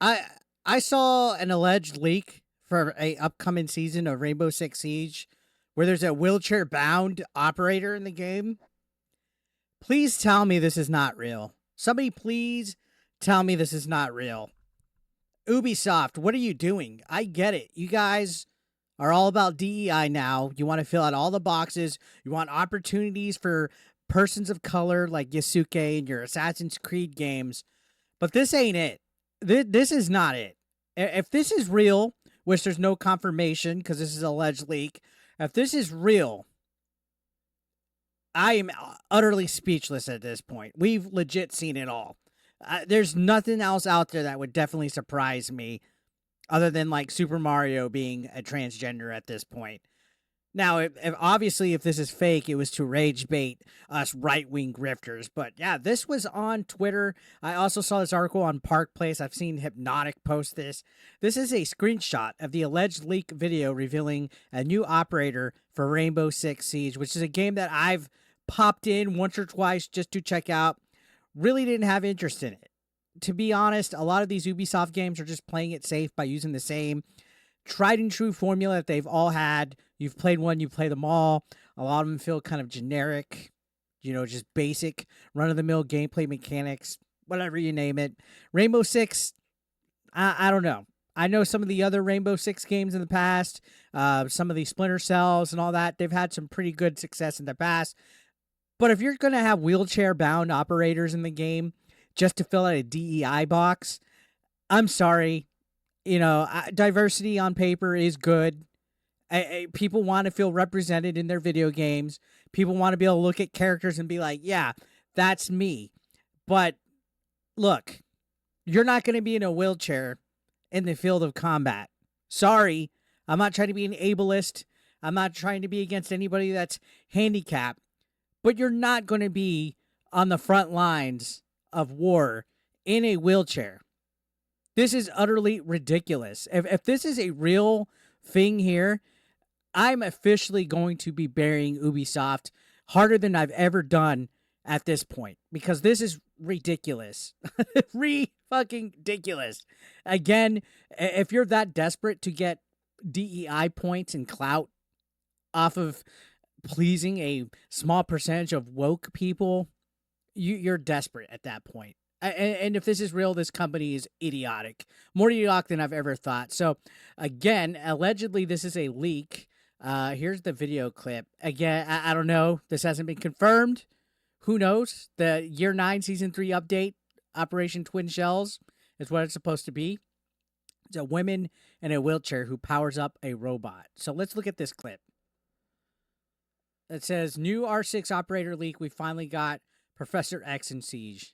I I saw an alleged leak for a upcoming season of Rainbow Six Siege where there's a wheelchair bound operator in the game. Please tell me this is not real. Somebody please tell me this is not real. Ubisoft, what are you doing? I get it. You guys are all about DEI now. You want to fill out all the boxes. You want opportunities for persons of color like Yasuke in your Assassin's Creed games. But this ain't it. This is not it. If this is real, which there's no confirmation because this is an alleged leak, if this is real, I am utterly speechless at this point. We've legit seen it all. There's nothing else out there that would definitely surprise me other than like Super Mario being a transgender at this point. Now, if obviously if this is fake, it was to rage bait us right wing grifters. But yeah, this was on Twitter. I also saw this article on Park Place. I've seen Hypnotic post this. This is a screenshot of the alleged leak video revealing a new operator for Rainbow Six Siege, which is a game that I've popped in once or twice just to check out. Really didn't have interest in it. To be honest, a lot of these Ubisoft games are just playing it safe by using the same tried and true formula that they've all had. You've played one, you play them all. A lot of them feel kind of generic, just basic, run of the mill gameplay mechanics, whatever you name it. Rainbow Six, I don't know. I know some of the other Rainbow Six games in the past, some of the Splinter Cells and all that, they've had some pretty good success in the past. But if you're going to have wheelchair bound operators in the game just to fill out a DEI box, I'm sorry. Diversity on paper is good. People want to feel represented in their video games. People want to be able to look at characters and be like, yeah, that's me. But look, you're not going to be in a wheelchair in the field of combat. Sorry. I'm not trying to be an ableist. I'm not trying to be against anybody that's handicapped. But you're not going to be on the front lines of war in a wheelchair. This is utterly ridiculous. If this is a real thing here, I'm officially going to be burying Ubisoft harder than I've ever done at this point because this is ridiculous. Fucking ridiculous. Again, if you're that desperate to get DEI points and clout off of pleasing a small percentage of woke people, you're desperate at that point. And if this is real, this company is idiotic. More idiotic than I've ever thought. So, again, allegedly, this is a leak. Here's the video clip. Again, I don't know. This hasn't been confirmed. Who knows? The Year 9 Season 3 update, Operation Twin Shells, is what it's supposed to be. It's a woman in a wheelchair who powers up a robot. So let's look at this clip. It says, new R6 operator leak. We finally got Professor X in Siege.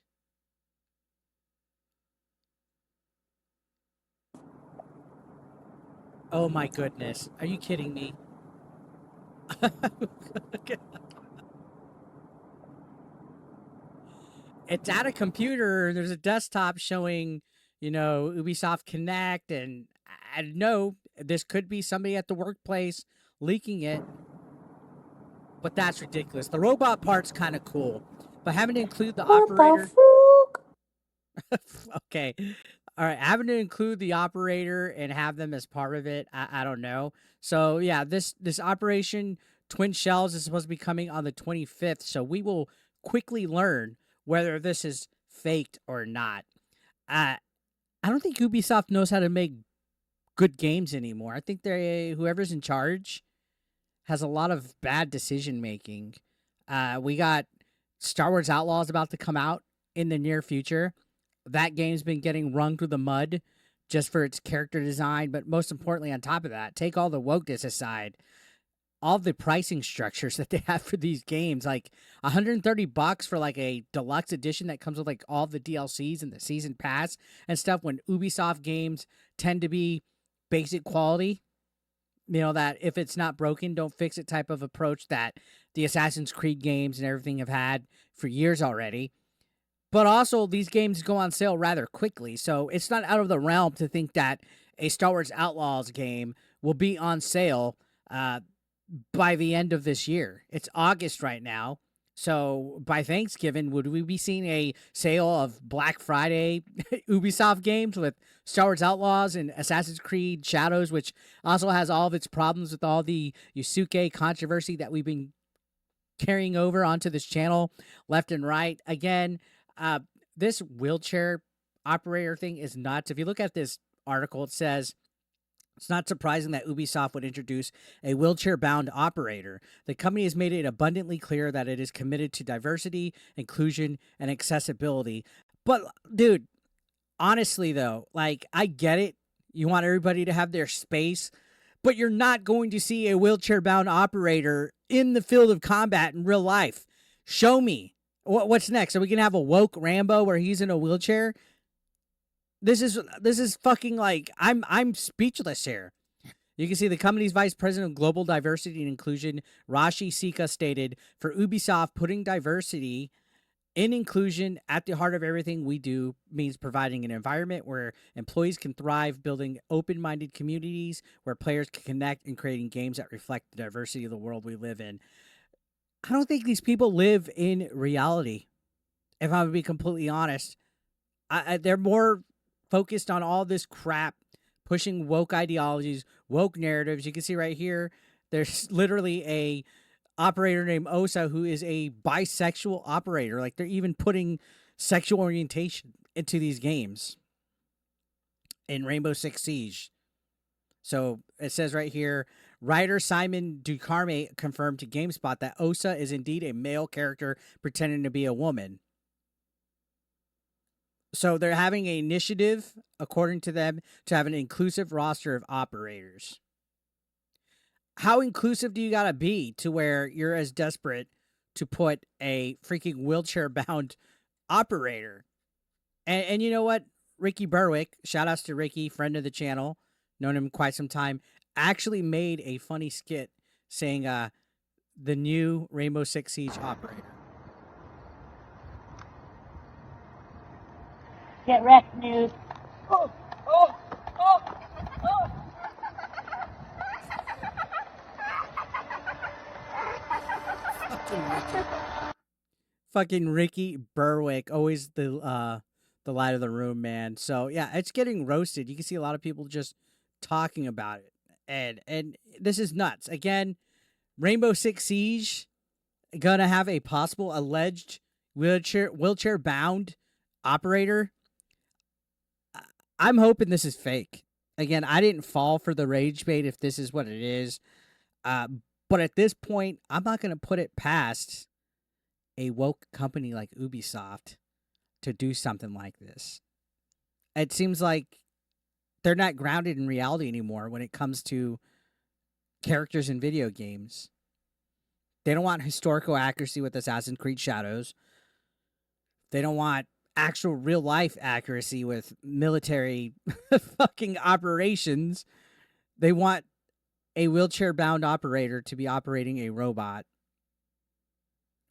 Oh my goodness. Are you kidding me? It's at a computer. There's a desktop showing, Ubisoft Connect. And I know this could be somebody at the workplace leaking it. But that's ridiculous. The robot part's kind of cool. But having to include the operator. Okay. All right. Having to include the operator and have them as part of it, I don't know. So, yeah, this Operation Twin Shells is supposed to be coming on the 25th. So we will quickly learn whether this is faked or not. I don't think Ubisoft knows how to make good games anymore. I think whoever's in charge has a lot of bad decision making. We got Star Wars Outlaws about to come out in the near future. That game's been getting wrung through the mud just for its character design. But most importantly, on top of that, take all the wokeness aside, all the pricing structures that they have for these games, like $130 for like a deluxe edition that comes with like all the DLCs and the season pass and stuff, when Ubisoft games tend to be basic quality. That if it's not broken, don't fix it type of approach that the Assassin's Creed games and everything have had for years already. But also, these games go on sale rather quickly, so it's not out of the realm to think that a Star Wars Outlaws game will be on sale by the end of this year. It's August right now, So by Thanksgiving, would we be seeing a sale of Black Friday Ubisoft games with Star Wars Outlaws and Assassin's Creed Shadows, which also has all of its problems with all the Yusuke controversy that we've been carrying over onto this channel left and right? Again, uh, this wheelchair operator thing is nuts. If you look at this article, it says it's not surprising that Ubisoft would introduce a wheelchair bound operator. The company has made it abundantly clear that it is committed to diversity, inclusion, and accessibility. But, dude, honestly, though, like, I get it. You want everybody to have their space, but you're not going to see a wheelchair bound operator in the field of combat in real life. Show me. What's next? Are we going to have a woke Rambo where he's in a wheelchair? This is fucking like I'm speechless here. You can see the company's vice president of global diversity and inclusion, Raashi Sikka, stated, "For Ubisoft, putting diversity and inclusion at the heart of everything we do means providing an environment where employees can thrive, building open-minded communities where players can connect, and creating games that reflect the diversity of the world we live in." I don't think these people live in reality. If I'm to be completely honest, they're more focused on all this crap, pushing woke ideologies, woke narratives. You can see right here, there's literally a operator named Osa who is a bisexual operator. Like, they're even putting sexual orientation into these games in Rainbow Six Siege. So it says right here, writer Simon Ducarme confirmed to GameSpot that Osa is indeed a male character pretending to be a woman. So they're having an initiative, according to them, to have an inclusive roster of operators. How inclusive do you got to be to where you're as desperate to put a freaking wheelchair-bound operator? And you know what? Ricky Berwick, shout outs to Ricky, friend of the channel, known him quite some time, actually made a funny skit saying the new Rainbow Six Siege operator. Get wrecked, news. Oh, oh, oh, oh. Fucking Ricky Berwick, always the light of the room, man. So yeah, it's getting roasted. You can see a lot of people just talking about it, and this is nuts. Again, Rainbow Six Siege gonna have a possible alleged wheelchair bound operator. I'm hoping this is fake. Again, I didn't fall for the rage bait if this is what it is. But at this point, I'm not going to put it past a woke company like Ubisoft to do something like this. It seems like they're not grounded in reality anymore when it comes to characters in video games. They don't want historical accuracy with Assassin's Creed Shadows. They don't want actual real life accuracy with military fucking operations. They want a wheelchair bound operator to be operating a robot,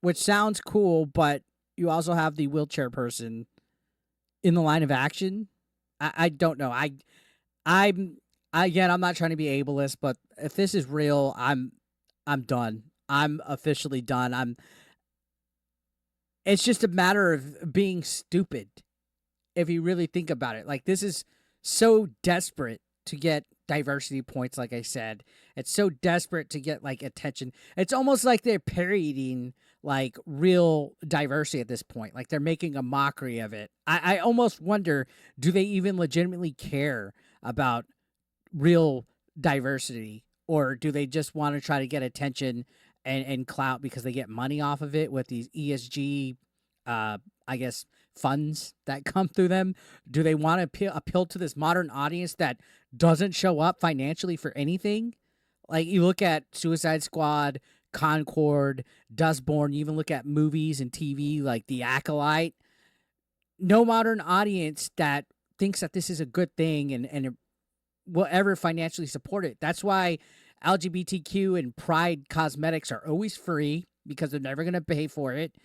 which sounds cool, but you also have the wheelchair person in the line of action. I don't know. I'm not trying to be ableist, but if this is real, I'm done. I'm officially done. It's just a matter of being stupid if you really think about it. Like, this is so desperate to get diversity points, like I said. It's so desperate to get, like, attention. It's almost like they're parodying, like, real diversity at this point. Like, they're making a mockery of it. I almost wonder, do they even legitimately care about real diversity? Or do they just want to try to get attention and clout because they get money off of it with these ESG, I guess, funds that come through them? Do they want to appeal to this modern audience that doesn't show up financially for anything? Like, you look at Suicide Squad, Concord, Dustborn, you even look at movies and TV like The Acolyte. No modern audience that thinks that this is a good thing and will ever financially support it. That's why LGBTQ and Pride cosmetics are always free, because they're never going to pay for it.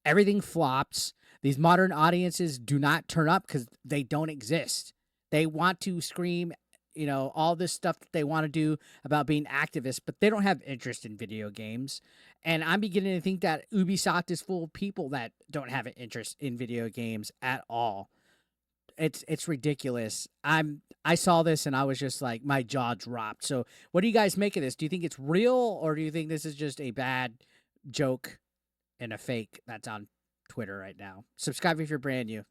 Everything flops. These modern audiences do not turn up because they don't exist. They want to scream, you know, all this stuff that they want to do about being activists, but they don't have interest in video games. And I'm beginning to think that Ubisoft is full of people that don't have an interest in video games at all. It's ridiculous. I saw this and I was just like my jaw dropped. So what do you guys make of this? Do you think it's real or do you think this is just a bad joke and a fake that's on Twitter right now? Subscribe if you're brand new.